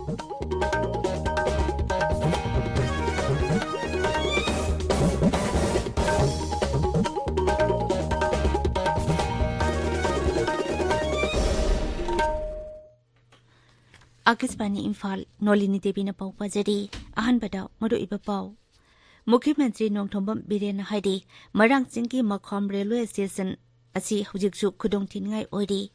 आकाशवाणी इम्फाल नोलिनी देवीना पाउ पाजरी अहनबदा मरुइबा पाउ मुख्यमंत्री नोंथोंबम बिरेन हाइदि मरांग चिंगी मखम रेलवे स्टेशन असी हुजिकसु खुदोंथिनगाई ओइरि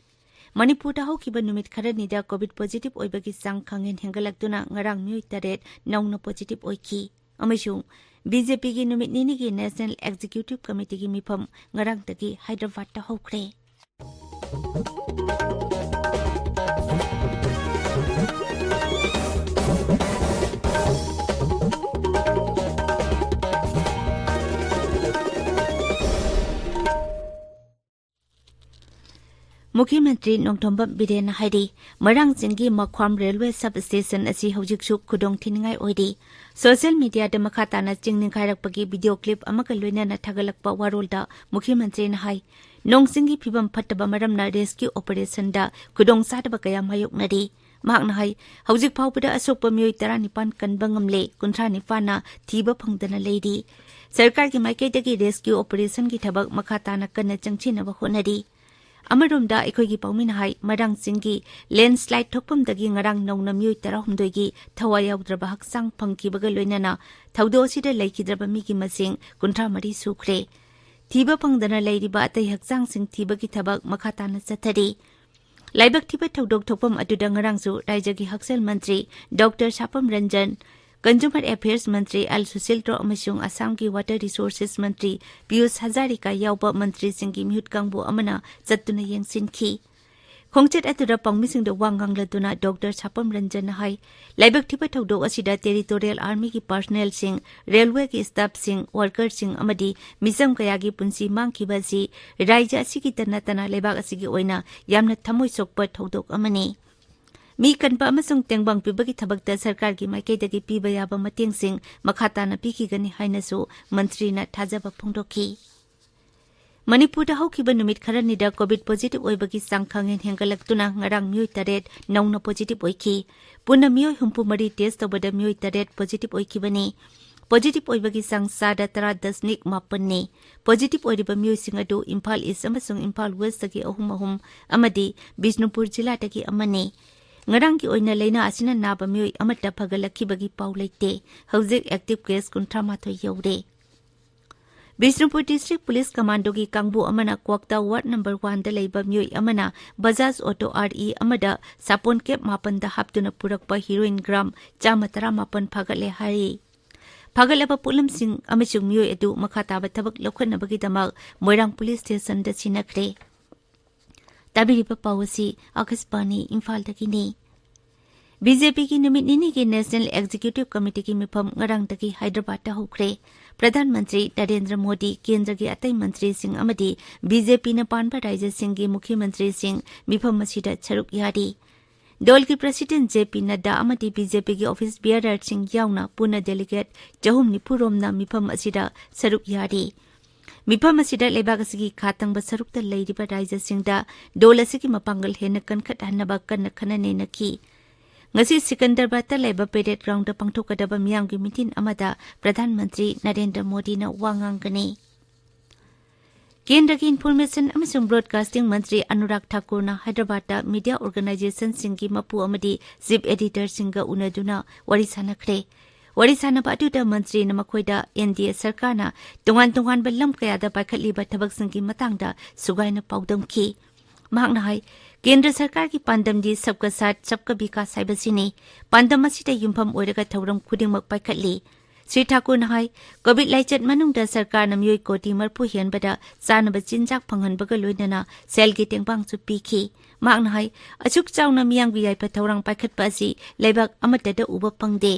मणिपुर हौकिबा नुमित खरनिदा कोविड पॉजिटिव ओइबगी सांग खंगेन हेंगलक्तुना ngarang म्युइ तरेट नौना पॉजिटिव ओइखि अमसुं बीजेपी की नुमित निनिगी नेशनल एग्जीक्यूटिव कमिटी की मिफम ngarang तगी हैदराबाद ता हौख्रे मुख्यमंत्री नोंथोंबम बिरेन हाइदि मरांग चिंगी मख्वाम रेलवे सब स्टेशन असी हौजिकसु खुदोंथिनगाई ओइरि सोशल मीडिया द मखाताना चिंगनिंखाइरकपगी वीडियो क्लिप अमका लोइनाना थागलकपा वारोलदा मुख्यमंत्री न हाइ नोंसिंगी फिबम फट्टबा मरमना रेस्क्यू ऑपरेशन दा खुदोंसादबा कया मायोकनरि महाकना हाइ हौजिक फाउबदा असोकपा म्योइ 19 कनबा ngamle 39 ना थीबा फंगदना लेरि सरकार की माइकैदगी रेस्क्यू ऑपरेशन की थबक मखाताना कन्ना चंगचिनबा होनरि अमरोमदा अखोगी पाउमिना हाइ मरांग चिंगी लैंडस्लाइड थोकपमदगी ngarang नौना म्योइ 13 थवा याउद्रबा हक्सांग फंगखिबगा लोइनाना थौदोसिदा लैखिद्रबा मिगी मसिंग 53 सुख्रे थीबा फंगदना लैरिबा अतै हक्सांग सिंग थीबगी थबक मखाताना चथरि लाइबक थीबा थौदोक थोकपम अदुदा ngarangsu राज्यगी हक्सेल मंत्री doctor Sapam Ranjan consumer affairs मंत्री एल सुशील अमसुंग असम की वाटर रिसोर्सेस मंत्री पीयूष हजारिका यावबा मंत्री सिंगी म्यूट कांगबो अमना चत्तुना येंसिनखि खोंगचेट अतुदा पांगमिसिंग द वांगांगलतुना डॉक्टर सापम रंजन हाइ लाइबक थिबा थौदो असिदा टेरिटोरियल आर्मी की पर्सनल सिंग रेलवे की स्टाफ सिंग वर्कर सिंग अमदी मिसम कयागी पुंसी मांगखिबासी राज्य असिगी तना लेबाक असिगी ओइना यामना थमोइ सोकपा थौदोक अमनी मी कनपा अमसुंग तेंगबांग पिबगी थबकता सरकार की माइकैदगी पीबा याबा मतेंगसिंग मखाताना पिखिगनी हाइनसु मंत्रीना थाजबा फोंदोखि मणिपुर हौकिबा नुमित खरनिदा कोविड पॉजिटिव ओइबगी सांगखंगेन हेंगलक्तुना ngarang म्योइ तरेट नौना पॉजिटिव ओइखि पुना म्योइ 34 टेस्ट तबदा म्योइ तरेट पॉजिटिव ओइखिबनी पॉजिटिव ओइबगी सांग सादा 10.9 ने पॉजिटिव ओइरिबा म्योइसिंग अदु इम्फाल ईस्ट अमसुंग इम्फाल वेस्ट तगी अहुम अमदी बिष्णुपुर जिला तगी अमने ngarang की ओइना लेना असिना नाबा म्योइ अमटा फगलखिबगी पाउ लेते हौजिक एक्टिव केस 38 यौरे बिष्णुपुर डिस्ट्रिक्ट पुलिस कमांडो की कांगबू अमना क्वाक्ता वार्ड नंबर 1 दा लेबा म्योइ अमना बजाज ऑटो आरई अमदा सापोन केप 9 दा हापतुना पुरकपा हीरोइन ग्राम 138 फगले हारि फगलबा पुलम सिंह अमसुंग म्योइ अदु मखाताबा थबक लखनबगीदमक मोइरांग पुलिस स्टेशन दा सिनखरे ताबिरिबा पावसी आकाशवाणी इम्फाल तकिनी बीजेपी की नुमित निनी की नेशनल एग्जीक्यूटिव कमिटी की मिफम ngarang तकी हैदराबाद ता होख्रे प्रधानमंत्री नरेंद्र मोदी केंद्र की अतै मंत्री सिंह अमदी बीजेपी न पानबा राज्य सिंह की मुख्यमंत्री सिंह मिफम मसीदा छरुक यारी दल की प्रेसिडेंट जेपी नड्डा अमदी बीजेपी की ऑफिस बियरर सिंह याउना पुना डेलीगेट जहुम निपुरोमना मिफम असिदा छरुक यारी मिफम असिदा लेबाक असिगी खातंग बसरुकता लैरिबा राज्य सिंहदा दल असिगी मपांगल हेन कनखट हन्नबा कन्न खनने नखि ngasi सिकंदराबाद लेबा पेरेड ग्राउंड पांथोकदबा मियांगी मीटिंग अमदा प्रधानमंत्री नरेंद्र मोदी न वांगांगने केंद्र की इन्फॉर्मेशन अमसुंग ब्रॉडकास्टिंग मंत्री अनुराग ठाकुर न हैदराबाद मीडिया ऑर्गेनाइजेशन सिंह की मपु अमदी चीफ एडिटर सिंह उनदुना वरी सानखरे वरी सानबा अदुदा मंत्री न मखोइदा एनडीए सरकार न तोंगान बल्लम कयादा पाइखलिबा थबक सिंह की मतंगदा सुगाइना पाउदमखि महाकना हाइ केंद्र सरकार की पांडमदी सबका साथ सबका विकास हाइबसिनी पांडम असिदा युमफम ओइरगा थौरम खुदिंगमक पाइखटली श्री ठाकुर हाइ कोविड लाइचत मनुंगदा सरकार न म्योइ कोटी मरफु हेनबदा चानब चिंजाक फंगहनबगा लोइनना सेलगी टेंगबांगसु पिखि महाकना हाइ अचुक चाउना मियांग बियाइपा थौरंग पाइखटपा असि लेबाक अमतदा उबा फंगदे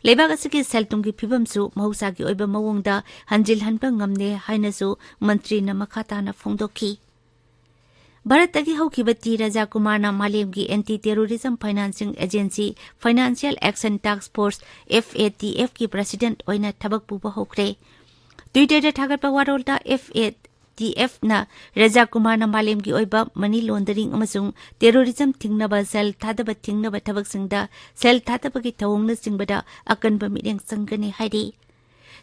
लेबाक असigi सेलतुंगी फिबमसु महौसागी ओइबा मवोंगदा हंजिल हनबा ngamne हाइनसु मंत्री न मखाताना फोंदोखि भारत की हौकिबती राजा कुमार मालेम की anti terrorism financing agency financial action task force FATF की प्रेसिडेंट ओइना थबक पुबा होख्रे ट्विटर थागतपा वारोलदा ATF na Raja Kumar na malim gi oiba money laundering amasung terrorism thingnaba sel thadaba thingnaba thabak sel thadaba gi thawong na singbada akan ba mideng sangani haidi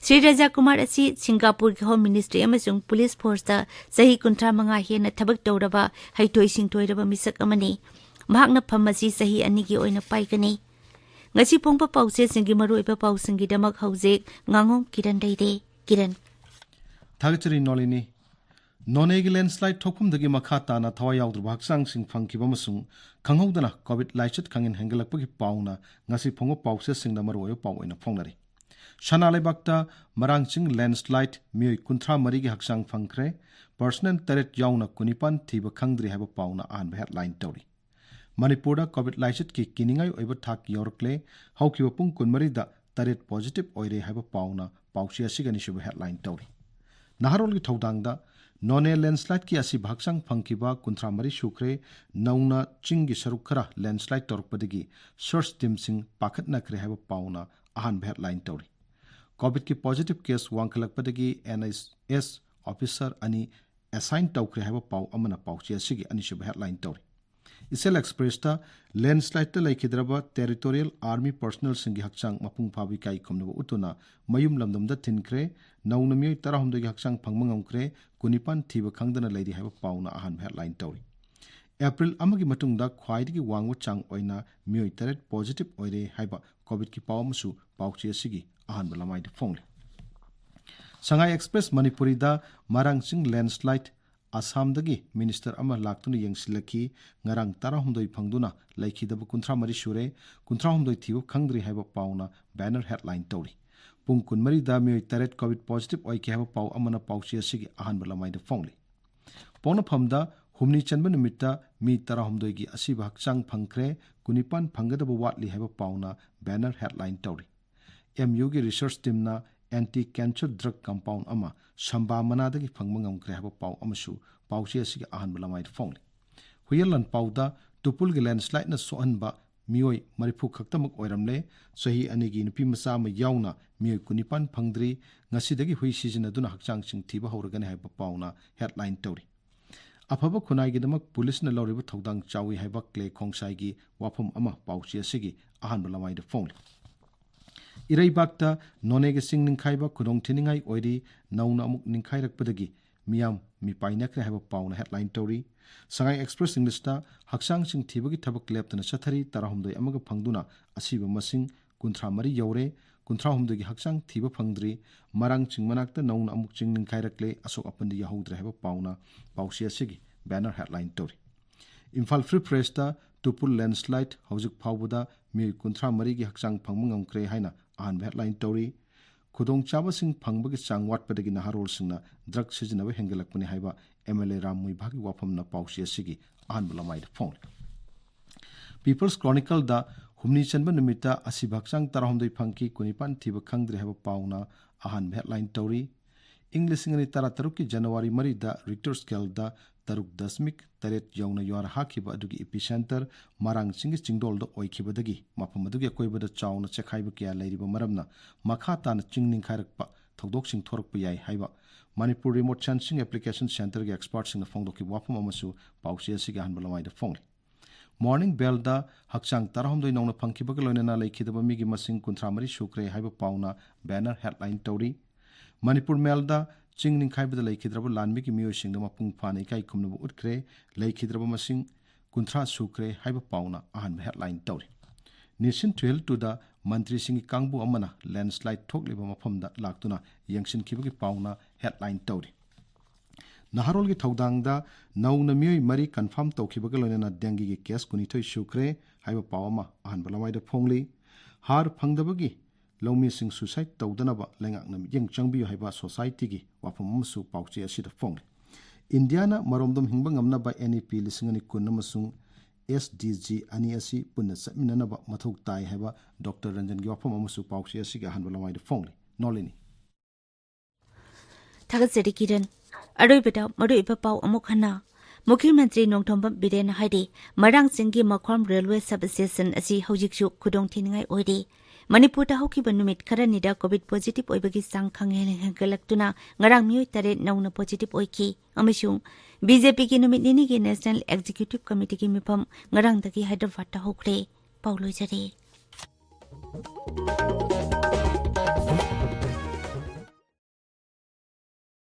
Sri Raja Kumar asi Singapore ki Home Ministry amasung Police Force da sahi kuntra manga hena thabak tawraba haitoi singtoi raba misak amani mahakna phamasi sahi ani gi oina paikani ngasi pongpa pause singi maru ipa pau singi damak haujek Ngangom Kiran daide Kiran Thagachari Nolini Nonegi landslide thokum dagi makhata na thawa yaudru baksang sing phangki bamasung khanghaudana covid laichat khangin hengalakpagi pauna ngasi phongo pause singda maru oyo pau oina phongnari Shanalai bakta marangching landslide mioi kunthra marigi haksang phangkre personal taret yauna kunipan thiba khangdri haba pauna an headline tori Manipura covid laichat ki kiningai oiba thak yorkle haukiba pung kunmari da taret positive oire haba pauna pausia sigani shuba headline tori Naharol ki thaudangda none landslide ki asi bhaksang phangkiba kunthra mari sukre nauna chingi sarukara landslide torpadagi search team sing pakhat nakre haba pauna ahan headline tori COVID ki positive case wangkalakpadagi NIS officer ani assign tawkre haba pau amana pauchi asigi ani shuba headline tori Isel Express ta landslide ta laikhidraba territorial army personnel singi hakchang mapung phabi kai khomnaba utuna mayum lamdamda thinkre naunamioi tarahumdagi hakchang phangmangamkre kunipan thiba khangdana leidi haba pauna ahan headline tori April amagi matungda khwaidagi wangwa chang oina mioi taret positive oire haiba COVID ki pawamsu pauchi asigi ahan balamai de phongle Shanghai Express Manipuri da marangching landslide Assam dagi minister ama laktuna yengsilaki ngarang tarahumdoi phangduna laikhidaba kunthra mari sure kunthra humdoi thibu khangdri haiba pauna banner headline tori pung kunmari da mioi taret covid positive oike haiba pau amana pauchi asigi ahan balamai de phongle pona phamda humni chanba numitta mi tarahumdoi gi asiba hakchang phangkre kunipan phangadaba watli haiba pauna banner headline tori MU gi research team na anti-cancer drug compound ama shamba manadagi phangmangam kre haba pau amasu pauchi asigi ahan balamai phongle huyelan pauda tupul gi landslide na sohanba mioi marifu khaktamak oiramle sahi anigi nupi masa ma yauna mioi kunipan phangdri ngasidagi hui season aduna hakchang sing thiba horagani haba pauna headline tori afaba khunai gi damak police na loriba thodang chawi haba kle khongsai gi wafam ama pauchi asigi ahan balamai phongle Iraibakta nonege sing ningkhaiba kudong thiningai oiri nauna amuk ningkhairakpadagi miyam mi painakre haba pauna headline tori Shanghai Express English ta haksang sing thibagi thabak leptana chathari tarahumdoi amaga phangduna asiba masing kunthra mari yaure kunthra humdagi haksang thiba phangdri marang chingmanakta nauna amuk ching ningkhairakle asok apandi yahodre haba pauna pausia sigi banner headline tori Imphal Free Press ta tupul landslide hojik phawbuda mi kunthra mari gi haksang phangmangam kre haina ahan headline tori khudong chaba sing phangbagi changwat padagi naharol singna drug sijinaba hengelakpani haiba MLA Rammui bhagi wafamna pausi asigi ahan bulamai phone People's Chronicle da humni chanba numita asi bhaksang tarahumdoi phangki kunipan thiba khangdri haiba pauna ahan headline tori English ngani tarataruk ki January mari da Richter scale da taruk dasmik taret yauna yara hakiba adugi epicenter marang singi chingdol do oikibadagi mafam adugi akoibada chauna chekhaiba kya leiriba maramna makha tan chingning khairakpa thodok sing thorakpa yai haiba Manipur remote sensing application center ge experts sing na phongdoki wafam amasu pausi asiga hanbalamai da phongle Morning Bell da hakchang tarahumdoi nongna phangkiba loinana leikhidaba migi masing kuntramari sukre haiba pauna banner headline tori Manipur Mail da chingning khaibada leikidraba lanmi ki miyo singda mapung phane kai khumnabu utkre leikidraba masing kunthra sukre haiba pauna ahan headline tori Nation 12 to da mantri singi kangbu amana landslide thokliba mafamda laktuna yangsin khibagi pauna headline tori Naharol gi thodang da nauna miyoi mari confirm tawkhibaga loinana dengi gi case kunithoi sukre haiba pawama ahan balamai da phongli har phangdabagi Lomi sing suicide tawdanaba lengakna yeng changbiyo haiba society gi wafam amsu pauchi asida phongle Indiana maromdom hingba ngamna ba NEP lisingani kun amasung SDG ani asi punna satminanaba mathuk tai haiba Dr. Ranjan gi wafam amsu pauchi asiga hanbalamai de phongle Nolini Thagatsari Kiran Aroibada maruiba pau amukhana Mukhyamantri Nongthombam Biren haidi marang singi makhwam railway substation asi hojiksu khudong thiningai oidi Manipurda haukiba numit kharanida COVID positive oibagi sang khangelakhtuna ngarang mioi tare nauna positive oiki amishung BJP ki numit nini ki National Executive Committee ki mifam ngarang dagi Hyderabad ta hokre pauloi jare